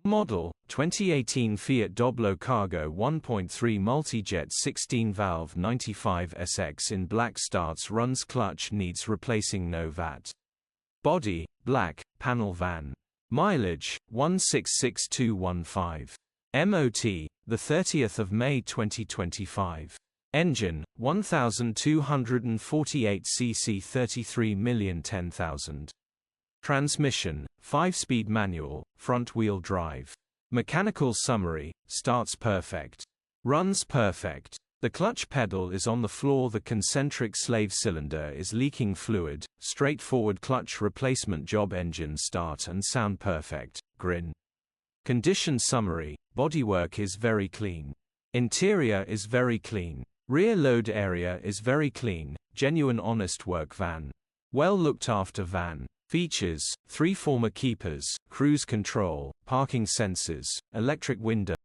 Model, 2018 Fiat Doblò Cargo 1.3 MultiJet 16-valve 95SX in black. Starts, runs, clutch needs replacing, no VAT. Body, black, panel van. Mileage, 166215. MOT, the 30th of May 2025. Engine, 1248 cc 33,010,000. Transmission, 5-speed manual, front-wheel drive. Mechanical summary, starts perfect. Runs perfect. The clutch pedal is on the floor. The concentric slave cylinder is leaking fluid. Straightforward clutch replacement job. Engine start and sound perfect. Grin. Condition summary, bodywork is very clean. Interior is very clean. Rear load area is very clean. Genuine honest work van. Well looked after van. Features, 3 former keepers, cruise control, parking sensors, electric window.